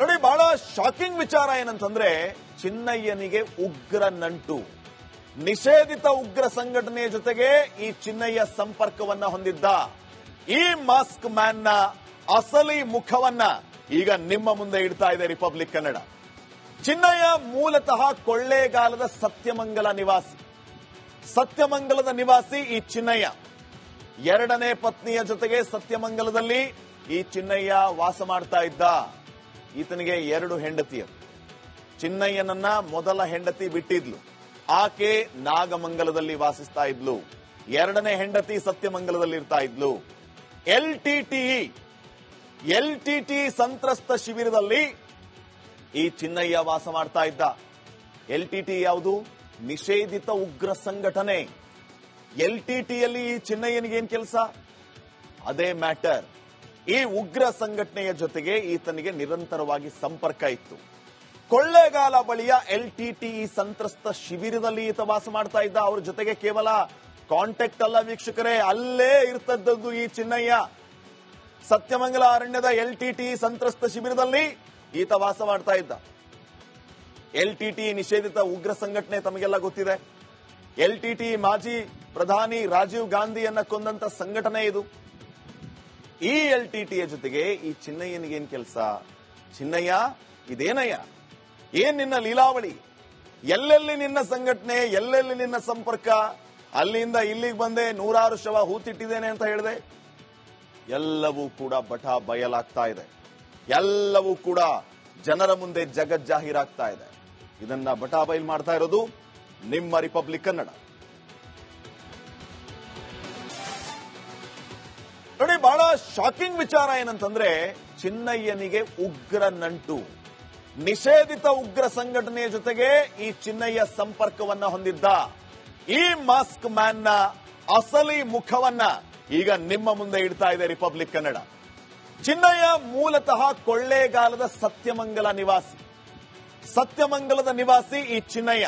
ನೋಡಿ, ಬಹಳ ಶಾಕಿಂಗ್ ವಿಚಾರ ಏನಂತಂದ್ರೆ ಚಿನ್ನಯ್ಯನಿಗೆ ಉಗ್ರ ನಂಟು. ನಿಷೇಧಿತ ಉಗ್ರ ಸಂಘಟನೆಯ ಜೊತೆಗೆ ಈ ಚಿನ್ನಯ್ಯ ಸಂಪರ್ಕವನ್ನ ಹೊಂದಿದ್ದ. ಈ ಮಾಸ್ಕ್ ಮ್ಯಾನ್ ನ ಅಸಲಿ ಮುಖವನ್ನ ಈಗ ನಿಮ್ಮ ಮುಂದೆ ಇಡ್ತಾ ಇದೆ ರಿಪಬ್ಲಿಕ್ ಕನ್ನಡ. ಚಿನ್ನಯ್ಯ ಮೂಲತಃ ಕೊಳ್ಳೇಗಾಲದ ಸತ್ಯಮಂಗಲ ನಿವಾಸಿ. ಸತ್ಯಮಂಗಲದ ನಿವಾಸಿ ಈ ಚಿನ್ನಯ್ಯ. ಎರಡನೇ ಪತ್ನಿಯ ಜೊತೆಗೆ ಸತ್ಯಮಂಗಲದಲ್ಲಿ ಈ ಚಿನ್ನಯ್ಯ ವಾಸ ಮಾಡ್ತಾ ಇದ್ದ. ಈತನಿಗೆ 2 ಹೆಂಡತಿಯರು. ಚಿನ್ನಯ್ಯನನ್ನ ಮೊದಲ ಹೆಂಡತಿ ಬಿಟ್ಟಿದ್ಲು. ಆಕೆ ನಾಗಮಂಗಲದಲ್ಲಿ ವಾಸಿಸ್ತಾ ಇದ್ಲು. ಎರಡನೇ ಹೆಂಡತಿ ಸತ್ಯಮಂಗಲದಲ್ಲಿ ಇರ್ತಾ ಇದ್ಲು. ಎಲ್ಟಿಟಿ ಸಂತ್ರಸ್ತ ಶಿಬಿರದಲ್ಲಿ ಈ ಚಿನ್ನಯ್ಯ ವಾಸ ಮಾಡ್ತಾ ಇದ್ದ. ಎಲ್ಟಿಟಿ ಯಾವುದು? ನಿಷೇಧಿತ ಉಗ್ರ ಸಂಘಟನೆ. ಎಲ್ಟಿಟಿಯಲ್ಲಿ ಈ ಚಿನ್ನಯ್ಯನಿಗೆ ಏನ್ ಕೆಲಸ? ಅದೇ ಮ್ಯಾಟರ್. ಈ ಉಗ್ರ ಸಂಘಟನೆಯ ಜೊತೆಗೆ ಈತನಿಗೆ ನಿರಂತರವಾಗಿ ಸಂಪರ್ಕ ಇತ್ತು. ಕೊಳ್ಳೇಗಾಲ ಬಳಿಯ ಎಲ್ಟಿಟಿ ಸಂತ್ರಸ್ತ ಶಿಬಿರದಲ್ಲಿ ಈತ ವಾಸ ಮಾಡ್ತಾ ಇದ್ದ. ಅವ್ರ ಜೊತೆಗೆ ಕೇವಲ ಕಾಂಟ್ಯಾಕ್ಟ್ ಅಲ್ಲ ವೀಕ್ಷಕರೇ, ಅಲ್ಲೇ ಇರ್ತದ್ದು ಈ ಚಿನ್ನಯ್ಯ. ಸತ್ಯಮಂಗಲ ಅರಣ್ಯದ ಎಲ್ಟಿಟಿ ಸಂತ್ರಸ್ತ ಶಿಬಿರದಲ್ಲಿ ಈತ ವಾಸ ಮಾಡ್ತಾ ಇದ್ದ. ಎಲ್ಟಿಟಿ ನಿಷೇಧಿತ ಉಗ್ರ ಸಂಘಟನೆ ತಮಗೆಲ್ಲ ಗೊತ್ತಿದೆ. ಎಲ್ಟಿಟಿ ಮಾಜಿ ಪ್ರಧಾನಿ ರಾಜೀವ್ ಗಾಂಧಿಯನ್ನ ಕೊಂದಂತ ಸಂಘಟನೆ ಇದು. ಈ ಎಲ್ಟಿಟಿಯ ಜೊತೆಗೆ ಈ ಚಿನ್ನಯ್ಯನಿಗೆ ಏನ್ ಕೆಲಸ? ಚಿನ್ನಯ್ಯ, ಇದೇನಯ್ಯ? ಏನ್ ನಿನ್ನ ಲೀಲಾವಳಿ? ಎಲ್ಲೆಲ್ಲಿ ನಿನ್ನ ಸಂಘಟನೆ, ಎಲ್ಲೆಲ್ಲಿ ನಿನ್ನ ಸಂಪರ್ಕ? ಅಲ್ಲಿಂದ ಇಲ್ಲಿಗೆ ಬಂದೆ, 100 ಶವ ಹೂತಿಟ್ಟಿದ್ದೇನೆ ಅಂತ ಹೇಳಿದೆ. ಎಲ್ಲವೂ ಕೂಡ ಬಟಾ ಬಯಲಾಗ್ತಾ ಇದೆ. ಎಲ್ಲವೂ ಕೂಡ ಜನರ ಮುಂದೆ ಜಗಜ್ಜಾಹೀರಾಗ್ತಾ ಇದೆ. ಇದನ್ನ ಬಟಾ ಬಯಲು ಮಾಡ್ತಾ ಇರೋದು ನಿಮ್ಮ ರಿಪಬ್ಲಿಕ್ ಕನ್ನಡ. ನೋಡಿ, ಬಹಳ ಶಾಕಿಂಗ್ ವಿಚಾರ ಏನಂತಂದ್ರೆ ಚಿನ್ನಯ್ಯನಿಗೆ ಉಗ್ರ ನಂಟು. ನಿಷೇಧಿತ ಉಗ್ರ ಸಂಘಟನೆಯ ಜೊತೆಗೆ ಈ ಚಿನ್ನಯ್ಯ ಸಂಪರ್ಕವನ್ನ ಹೊಂದಿದ್ದ. ಈ ಮಾಸ್ಕ್ ಮ್ಯಾನ್ ನ ಅಸಲಿ ಮುಖವನ್ನ ಈಗ ನಿಮ್ಮ ಮುಂದೆ ಇಡ್ತಾ ಇದೆ ರಿಪಬ್ಲಿಕ್ ಕನ್ನಡ. ಚಿನ್ನಯ್ಯ ಮೂಲತಃ ಕೊಳ್ಳೇಗಾಲದ ಸತ್ಯಮಂಗಲ ನಿವಾಸಿ. ಸತ್ಯಮಂಗಲದ ನಿವಾಸಿ ಈ ಚಿನ್ನಯ್ಯ.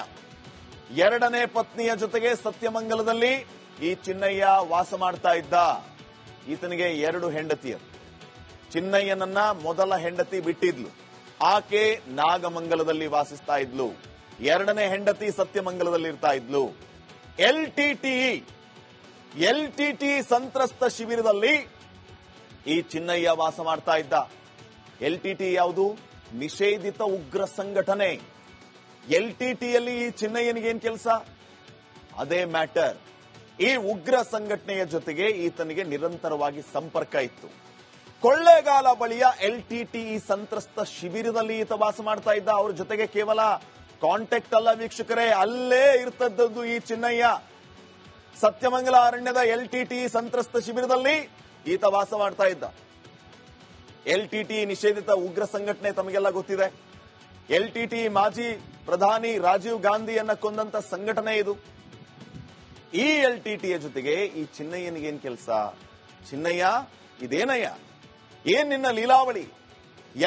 ಎರಡನೇ ಪತ್ನಿಯ ಜೊತೆಗೆ ಸತ್ಯಮಂಗಲದಲ್ಲಿ ಈ ಚಿನ್ನಯ್ಯ ವಾಸ ಮಾಡ್ತಾ ಇದ್ದ. ಈತನಿಗೆ 2 ಹೆಂಡತಿಯರು. ಚಿನ್ನಯ್ಯನನ್ನ ಮೊದಲ ಹೆಂಡತಿ ಬಿಟ್ಟಿದ್ಲು. ಆಕೆ ನಾಗಮಂಗಲದಲ್ಲಿ ವಾಸಿಸ್ತಾ ಇದ್ಲು. ಎರಡನೇ ಹೆಂಡತಿ ಸತ್ಯಮಂಗಲದಲ್ಲಿ ಇರ್ತಾ ಇದ್ಲು. ಎಲ್ಟಿಟಿ ಸಂತ್ರಸ್ತ ಶಿಬಿರದಲ್ಲಿ ಈ ಚಿನ್ನಯ್ಯ ವಾಸ ಮಾಡ್ತಾ ಇದ್ದ. ಎಲ್ಟಿಟಿ ಯಾವುದು? ನಿಷೇಧಿತ ಉಗ್ರ ಸಂಘಟನೆ. ಎಲ್ಟಿಟಿಯಲ್ಲಿ ಈ ಚಿನ್ನಯ್ಯನಿಗೆ ಏನ್ ಕೆಲಸ? ಅದೇ ಮ್ಯಾಟರ್. ಈ ಉಗ್ರ ಸಂಘಟನೆಯ ಜೊತೆಗೆ ಈತನಿಗೆ ನಿರಂತರವಾಗಿ ಸಂಪರ್ಕ ಇತ್ತು. ಕೊಳ್ಳೇಗಾಲ ಬಳಿಯ ಎಲ್ಟಿಟಿ ಸಂತ್ರಸ್ತ ಶಿಬಿರದಲ್ಲಿ ಈತ ವಾಸ ಮಾಡ್ತಾ ಇದ್ದ. ಅವ್ರ ಜೊತೆಗೆ ಕೇವಲ ಕಾಂಟ್ಯಾಕ್ಟ್ ಅಲ್ಲ ವೀಕ್ಷಕರೇ, ಅಲ್ಲೇ ಇರ್ತದ್ದು ಈ ಚಿನ್ನಯ್ಯ. ಸತ್ಯಮಂಗಲ ಅರಣ್ಯದ ಎಲ್ಟಿಟಿ ಸಂತ್ರಸ್ತ ಶಿಬಿರದಲ್ಲಿ ಈತ ವಾಸ ಮಾಡ್ತಾ ಇದ್ದ. ಎಲ್ಟಿಟಿ ನಿಷೇಧಿತ ಉಗ್ರ ಸಂಘಟನೆ ತಮಗೆಲ್ಲ ಗೊತ್ತಿದೆ. ಎಲ್ಟಿಟಿ ಮಾಜಿ ಪ್ರಧಾನಿ ರಾಜೀವ್ ಗಾಂಧಿಯನ್ನ ಕೊಂದಂತ ಸಂಘಟನೆ ಇದು. ಈ ಎಲ್ಟಿಟಿಯ ಜೊತೆಗೆ ಈ ಚಿನ್ನಯ್ಯನಿಗೆ ಏನ್ ಕೆಲಸ? ಚಿನ್ನಯ್ಯ, ಇದೇನಯ್ಯ? ಏನ್ ನಿನ್ನ ಲೀಲಾವಳಿ?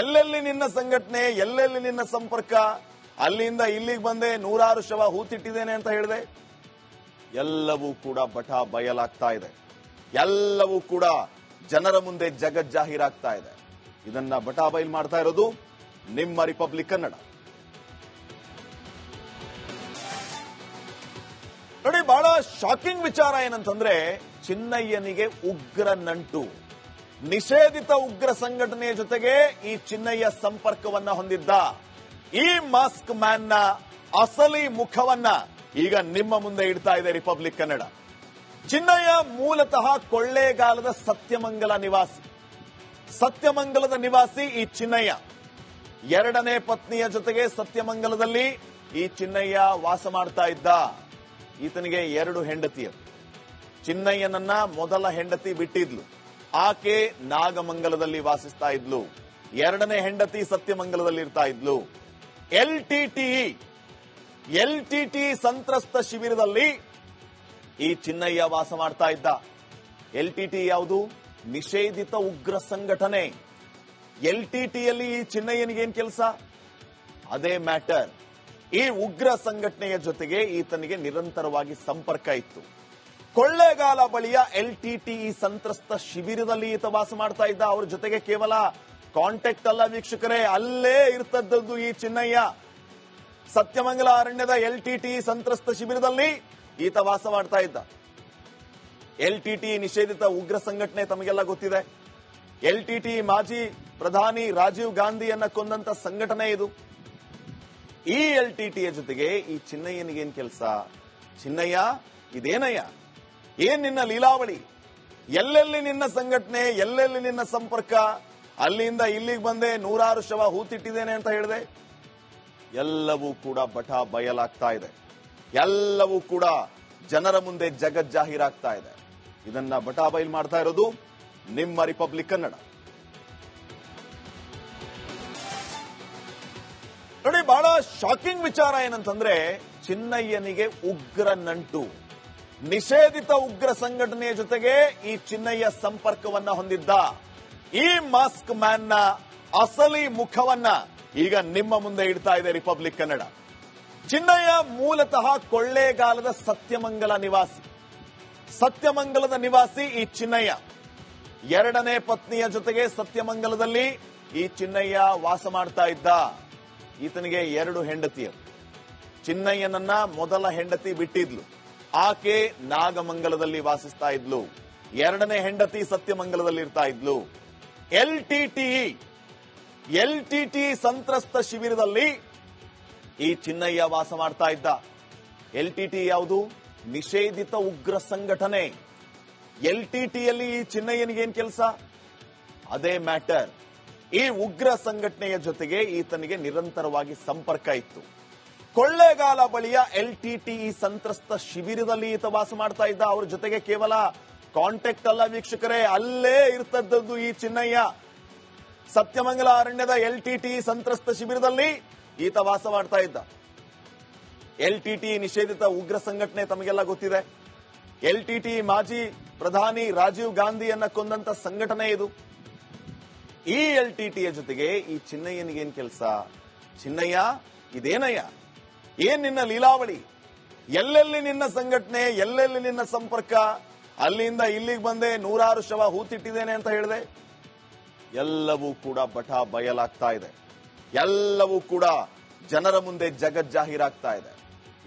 ಎಲ್ಲೆಲ್ಲಿ ನಿನ್ನ ಸಂಘಟನೆ, ಎಲ್ಲೆಲ್ಲಿ ನಿನ್ನ ಸಂಪರ್ಕ? ಅಲ್ಲಿಂದ ಇಲ್ಲಿಗೆ ಬಂದೆ, 100 ಶವ ಹೂತಿಟ್ಟಿದ್ದೇನೆ ಅಂತ ಹೇಳಿದೆ. ಎಲ್ಲವೂ ಕೂಡ ಬಟಾ ಬಯಲಾಗ್ತಾ ಇದೆ. ಎಲ್ಲವೂ ಕೂಡ ಜನರ ಮುಂದೆ ಜಗಜ್ಜಾಹೀರಾಗ್ತಾ ಇದೆ. ಇದನ್ನ ಬಟಾ ಬಯಲು ಮಾಡ್ತಾ ಇರೋದು ನಿಮ್ಮ ರಿಪಬ್ಲಿಕ್ ಕನ್ನಡ. ನೋಡಿ, ಬಹಳ ಶಾಕಿಂಗ್ ವಿಚಾರ ಏನಂತಂದ್ರೆ ಚಿನ್ನಯ್ಯನಿಗೆ ಉಗ್ರ ನಂಟು. ನಿಷೇಧಿತ ಉಗ್ರ ಸಂಘಟನೆಯ ಜೊತೆಗೆ ಈ ಚಿನ್ನಯ್ಯ ಸಂಪರ್ಕವನ್ನ ಹೊಂದಿದ್ದ. ಈ ಮಾಸ್ಕ್ ಮ್ಯಾನ್ ನ ಅಸಲಿ ಮುಖವನ್ನ ಈಗ ನಿಮ್ಮ ಮುಂದೆ ಇಡ್ತಾ ಇದೆ ರಿಪಬ್ಲಿಕ್ ಕನ್ನಡ. ಚಿನ್ನಯ್ಯ ಮೂಲತಃ ಕೊಳ್ಳೇಗಾಲದ ಸತ್ಯಮಂಗಲ ನಿವಾಸಿ. ಸತ್ಯಮಂಗಲದ ನಿವಾಸಿ ಈ ಚಿನ್ನಯ್ಯ. ಎರಡನೇ ಪತ್ನಿಯ ಜೊತೆಗೆ ಸತ್ಯಮಂಗಲದಲ್ಲಿ ಈ ಚಿನ್ನಯ್ಯ ವಾಸ ಮಾಡ್ತಾ ಇದ್ದ. ಈತನಿಗೆ 2 ಹೆಂಡತಿಯರು. ಚಿನ್ನಯ್ಯನನ್ನ ಮೊದಲ ಹೆಂಡತಿ ಬಿಟ್ಟಿದ್ಲು. ಆಕೆ ನಾಗಮಂಗಲದಲ್ಲಿ ವಾಸಿಸ್ತಾ ಇದ್ಲು. ಎರಡನೇ ಹೆಂಡತಿ ಸತ್ಯಮಂಗಲದಲ್ಲಿ ಇರ್ತಾ ಇದ್ಲು. ಎಲ್ಟಿಟಿ ಸಂತ್ರಸ್ತ ಶಿಬಿರದಲ್ಲಿ ಈ ಚಿನ್ನಯ್ಯ ವಾಸ ಮಾಡ್ತಾ ಇದ್ದ. ಎಲ್ಟಿಟಿ ಯಾವುದು? ನಿಷೇಧಿತ ಉಗ್ರ ಸಂಘಟನೆ. ಎಲ್ಟಿಟಿಯಲ್ಲಿ ಈ ಚಿನ್ನಯ್ಯನಿಗೆ ಏನ್ ಕೆಲಸ? ಅದೇ ಮ್ಯಾಟರ್. ಈ ಉಗ್ರ ಸಂಘಟನೆಯ ಜೊತೆಗೆ ಈತನಿಗೆ ನಿರಂತರವಾಗಿ ಸಂಪರ್ಕ ಇತ್ತು. ಕೊಳ್ಳೇಗಾಲ ಬಳಿಯ ಎಲ್ಟಿಟಿ ಸಂತ್ರಸ್ತ ಶಿಬಿರದಲ್ಲಿ ಈತ ವಾಸ ಮಾಡ್ತಾ ಇದ್ದ. ಅವ್ರ ಜೊತೆಗೆ ಕೇವಲ ಕಾಂಟ್ಯಾಕ್ಟ್ ಅಲ್ಲ ವೀಕ್ಷಕರೇ, ಅಲ್ಲೇ ಇರ್ತದ್ದು ಈ ಚಿನ್ನಯ್ಯ. ಸತ್ಯಮಂಗಲ ಅರಣ್ಯದ LTT ಸಂತ್ರಸ್ತ ಶಿಬಿರದಲ್ಲಿ ಈತ ವಾಸ ಮಾಡ್ತಾ ಇದ್ದ. LTT ನಿಷೇಧಿತ ಉಗ್ರ ಸಂಘಟನೆ ತಮಗೆಲ್ಲ ಗೊತ್ತಿದೆ. LTT ಮಾಜಿ ಪ್ರಧಾನಿ ರಾಜೀವ್ ಗಾಂಧಿಯನ್ನ ಕೊಂದಂತ ಸಂಘಟನೆ ಇದು. ಈ LTTಯ ಜೊತೆಗೆ ಈ ಚಿನ್ನಯ್ಯನಿಗೇನ್ ಕೆಲಸ? ಚಿನ್ನಯ್ಯ, ಇದೇನಯ್ಯ? ಏನ್ ನಿನ್ನ ಲೀಲಾವಳಿ? ಎಲ್ಲೆಲ್ಲಿ ನಿನ್ನ ಸಂಘಟನೆ, ಎಲ್ಲೆಲ್ಲಿ ನಿನ್ನ ಸಂಪರ್ಕ? ಅಲ್ಲಿಂದ ಇಲ್ಲಿಗೆ ಬಂದೆ, ನೂರಾರು ಶವ ಹೂತಿಟ್ಟಿದ್ದೇನೆ ಅಂತ ಹೇಳಿದೆ. ಎಲ್ಲವೂ ಕೂಡ ಬಟ ಬಯಲಾಗ್ತಾ ಇದೆ. ಎಲ್ಲವೂ ಕೂಡ ಜನರ ಮುಂದೆ ಜಗಜ್ಜಾಹೀರಾಗ್ತಾ ಇದೆ. ಇದನ್ನ ಬಟ ಬಯಲು ಮಾಡ್ತಾ ಇರೋದು ನಿಮ್ಮ ರಿಪಬ್ಲಿಕ್ ಕನ್ನಡ. ನೋಡಿ, ಬಹಳ ಶಾಕಿಂಗ್ ವಿಚಾರ ಏನಂತಂದ್ರೆ, ಚಿನ್ನಯ್ಯನಿಗೆ ಉಗ್ರ ನಂಟು. ನಿಷೇಧಿತ ಉಗ್ರ ಸಂಘಟನೆಯ ಜೊತೆಗೆ ಈ ಚಿನ್ನಯ್ಯ ಸಂಪರ್ಕವನ್ನ ಹೊಂದಿದ್ದ. ಈ ಮಾಸ್ಕ್ ಮ್ಯಾನ್ ನ ಅಸಲಿ ಮುಖವನ್ನ ಈಗ ನಿಮ್ಮ ಮುಂದೆ ಇಡ್ತಾ ಇದೆ ರಿಪಬ್ಲಿಕ್ ಕನ್ನಡ. ಚಿನ್ನಯ್ಯ ಮೂಲತಃ ಕೊಳ್ಳೇಗಾಲದ ಸತ್ಯಮಂಗಲ ನಿವಾಸಿ. ಸತ್ಯಮಂಗಲದ ನಿವಾಸಿ ಈ ಚಿನ್ನಯ್ಯ. ಎರಡನೇ ಪತ್ನಿಯ ಜೊತೆಗೆ ಸತ್ಯಮಂಗಲದಲ್ಲಿ ಈ ಚಿನ್ನಯ್ಯ ವಾಸ ಮಾಡ್ತಾ ಇದ್ದ. ಈತನಿಗೆ 2 ಹೆಂಡತಿಯರು. ಚಿನ್ನಯ್ಯನನ್ನ ಮೊದಲ ಹೆಂಡತಿ ಬಿಟ್ಟಿದ್ಲು. ಆಕೆ ನಾಗಮಂಗಲದಲ್ಲಿ ವಾಸಿಸ್ತಾ ಇದ್ಲು. ಎರಡನೇ ಹೆಂಡತಿ ಸತ್ಯಮಂಗಲದಲ್ಲಿ ಇರ್ತಾ ಇದ್ಲು. LTT ಸಂತ್ರಸ್ತ ಶಿಬಿರದಲ್ಲಿ ಈ ಚಿನ್ನಯ್ಯ ವಾಸ ಮಾಡ್ತಾ ಇದ್ದ. LTT ಯಾವುದು? ನಿಷೇಧಿತ ಉಗ್ರ ಸಂಘಟನೆ. LTTಯಲ್ಲಿ ಈ ಚಿನ್ನಯ್ಯನಿಗೇನ್ ಕೆಲಸ? ಅದೇ ಮ್ಯಾಟರ್. ಈ ಉಗ್ರ ಸಂಘಟನೆಯ ಜೊತೆಗೆ ಈತನಿಗೆ ನಿರಂತರವಾಗಿ ಸಂಪರ್ಕ ಇತ್ತು. ಕೊಳ್ಳೇಗಾಲ ಬಳಿಯ LTT ಸಂತ್ರಸ್ತ ಶಿಬಿರದಲ್ಲಿ ಈತ ವಾಸ ಮಾಡ್ತಾ ಇದ್ದ. ಅವ್ರ ಜೊತೆಗೆ ಕೇವಲ ಕಾಂಟ್ಯಾಕ್ಟ್ ಅಲ್ಲ ವೀಕ್ಷಕರೇ, ಅಲ್ಲೇ ಇರ್ತದ್ದು ಈ ಚಿನ್ನಯ್ಯ. ಸತ್ಯಮಂಗಲ ಅರಣ್ಯದ LTT ಸಂತ್ರಸ್ತ ಶಿಬಿರದಲ್ಲಿ ಈತ ವಾಸ ಮಾಡ್ತಾ ಇದ್ದ. LTT ನಿಷೇಧಿತ ಉಗ್ರ ಸಂಘಟನೆ ತಮಗೆಲ್ಲ ಗೊತ್ತಿದೆ. LTT ಮಾಜಿ ಪ್ರಧಾನಿ ರಾಜೀವ್ ಗಾಂಧಿಯನ್ನ ಕೊಂದಂತ ಸಂಘಟನೆ ಇದು. ಈ LTTಯ ಜೊತೆಗೆ ಈ ಚಿನ್ನಯ್ಯನಿಗೇನ್ ಕೆಲಸ? ಚಿನ್ನಯ್ಯ, ಇದೇನಯ್ಯ? ಏನ್ ನಿನ್ನ ಲೀಲಾವಳಿ? ಎಲ್ಲೆಲ್ಲಿ ನಿನ್ನ ಸಂಘಟನೆ, ಎಲ್ಲೆಲ್ಲಿ ನಿನ್ನ ಸಂಪರ್ಕ? ಅಲ್ಲಿಂದ ಇಲ್ಲಿಗೆ ಬಂದೆ, ನೂರಾರು ಶವ ಹೂತಿಟ್ಟಿದ್ದೇನೆ ಅಂತ ಹೇಳಿದೆ. ಎಲ್ಲವೂ ಕೂಡ ಬಟ ಬಯಲಾಗ್ತಾ ಇದೆ. ಎಲ್ಲವೂ ಕೂಡ ಜನರ ಮುಂದೆ ಜಗಜ್ಜಾಹೀರಾಗ್ತಾ ಇದೆ.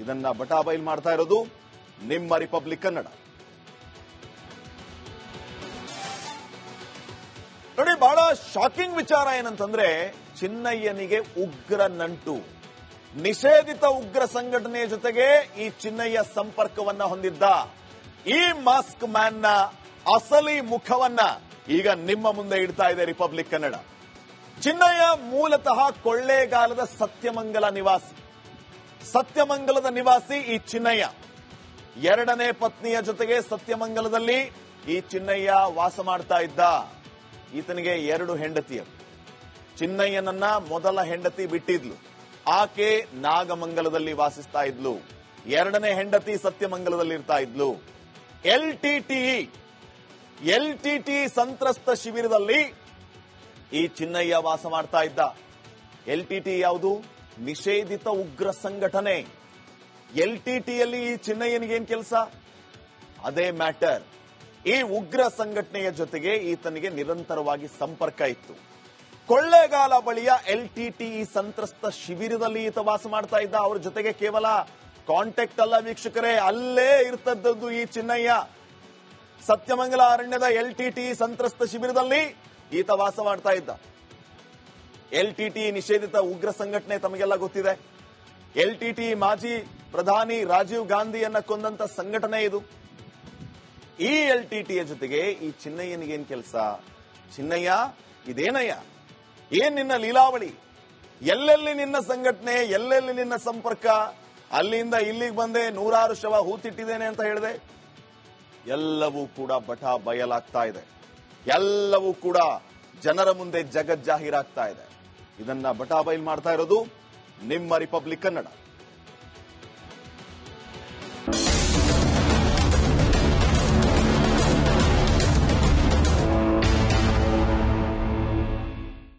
ಇದನ್ನ ಬಟ ಬಯಲು ಮಾಡ್ತಾ ಇರೋದು ನಿಮ್ಮ ರಿಪಬ್ಲಿಕ್ ಕನ್ನಡ. ನೋಡಿ, ಬಹಳ ಶಾಕಿಂಗ್ ವಿಚಾರ ಏನಂತಂದ್ರೆ, ಚಿನ್ನಯ್ಯನಿಗೆ ಉಗ್ರ ನಂಟು. ನಿಷೇಧಿತ ಉಗ್ರ ಸಂಘಟನೆಯ ಜೊತೆಗೆ ಈ ಚಿನ್ನಯ್ಯ ಸಂಪರ್ಕವನ್ನ ಹೊಂದಿದ್ದ. ಈ ಮಾಸ್ಕ್ ಮ್ಯಾನ್ ನ ಅಸಲಿ ಮುಖವನ್ನ ಈಗ ನಿಮ್ಮ ಮುಂದೆ ಇಡ್ತಾ ಇದೆ ರಿಪಬ್ಲಿಕ್ ಕನ್ನಡ. ಚಿನ್ನಯ್ಯ ಮೂಲತಃ ಕೊಳ್ಳೇಗಾಲದ ಸತ್ಯಮಂಗಲ ನಿವಾಸಿ. ಸತ್ಯಮಂಗಲದ ನಿವಾಸಿ ಈ ಚಿನ್ನಯ್ಯ. ಎರಡನೇ ಪತ್ನಿಯ ಜೊತೆಗೆ ಸತ್ಯಮಂಗಲದಲ್ಲಿ ಈ ಚಿನ್ನಯ್ಯ ವಾಸ ಮಾಡ್ತಾ ಇದ್ದ. ಈತನಿಗೆ 2 ಹೆಂಡತಿಯರು. ಚಿನ್ನಯ್ಯನನ್ನ ಮೊದಲ ಹೆಂಡತಿ ಬಿಟ್ಟಿದ್ಲು. ಆಕೆ ನಾಗಮಂಗಲದಲ್ಲಿ ವಾಸಿಸ್ತಾ ಇದ್ಲು. ಎರಡನೇ ಹೆಂಡತಿ ಸತ್ಯಮಂಗಲದಲ್ಲಿ ಇರ್ತಾ ಇದ್ಲು. LTT ಸಂತ್ರಸ್ತ ಶಿಬಿರದಲ್ಲಿ ಈ ಚಿನ್ನಯ್ಯ ವಾಸ ಮಾಡ್ತಾ ಇದ್ದ. LTT ಯಾವುದು? ನಿಷೇಧಿತ ಉಗ್ರ ಸಂಘಟನೆ. LTTಯಲ್ಲಿ ಈ ಚಿನ್ನಯ್ಯನಿಗೇನ್ ಕೆಲಸ? ಅದೇ ಮ್ಯಾಟರ್. ಈ ಉಗ್ರ ಸಂಘಟನೆಯ ಜೊತೆಗೆ ಈತನಿಗೆ ನಿರಂತರವಾಗಿ ಸಂಪರ್ಕ ಇತ್ತು. ಕೊಳ್ಳೇಗಾಲ ಬಳಿಯ LTT ಸಂತ್ರಸ್ತ ಶಿಬಿರದಲ್ಲಿ ಈತ ವಾಸ ಮಾಡ್ತಾ ಇದ್ದ. ಅವ್ರ ಜೊತೆಗೆ ಕೇವಲ ಕಾಂಟ್ಯಾಕ್ಟ್ ಅಲ್ಲ ವೀಕ್ಷಕರೇ, ಅಲ್ಲೇ ಇರ್ತದ್ದು ಈ ಚಿನ್ನಯ್ಯ. ಸತ್ಯಮಂಗಲ ಅರಣ್ಯದ LTT ಸಂತ್ರಸ್ತ ಶಿಬಿರದಲ್ಲಿ ಈತ ವಾಸ ಮಾಡ್ತಾ ಇದ್ದ. LTT ನಿಷೇಧಿತ ಉಗ್ರ ಸಂಘಟನೆ ತಮಗೆಲ್ಲ ಗೊತ್ತಿದೆ. LTT ಮಾಜಿ ಪ್ರಧಾನಿ ರಾಜೀವ್ ಗಾಂಧಿಯನ್ನ ಕೊಂದಂತ ಸಂಘಟನೆ ಇದು. ಈ LTTಯ ಜೊತೆಗೆ ಈ ಚಿನ್ನಯ್ಯನಿಗೇನ್ ಕೆಲಸ? ಚಿನ್ನಯ್ಯ, ಇದೇನಯ್ಯ? ಏನ್ ನಿನ್ನ ಲೀಲಾವಳಿ? ಎಲ್ಲೆಲ್ಲಿ ನಿನ್ನ ಸಂಘಟನೆ, ಎಲ್ಲೆಲ್ಲಿ ನಿನ್ನ ಸಂಪರ್ಕ? ಅಲ್ಲಿಂದ ಇಲ್ಲಿಗೆ ಬಂದೆ, ನೂರಾರು ಶವ ಹೂತಿಟ್ಟಿದ್ದೇನೆ ಅಂತ ಹೇಳಿದೆ. ಎಲ್ಲವೂ ಕೂಡ ಬಟ ಬಯಲಾಗ್ತಾ ಇದೆ. ಎಲ್ಲವೂ ಕೂಡ ಜನರ ಮುಂದೆ ಜಗಜ್ಜಾಹೀರಾಗ್ತಾ ಇದೆ. ಇದನ್ನ ಬಟ ಬಯಲು ಮಾಡ್ತಾ ಇರೋದು ನಿಮ್ಮ ರಿಪಬ್ಲಿಕ್ ಕನ್ನಡ.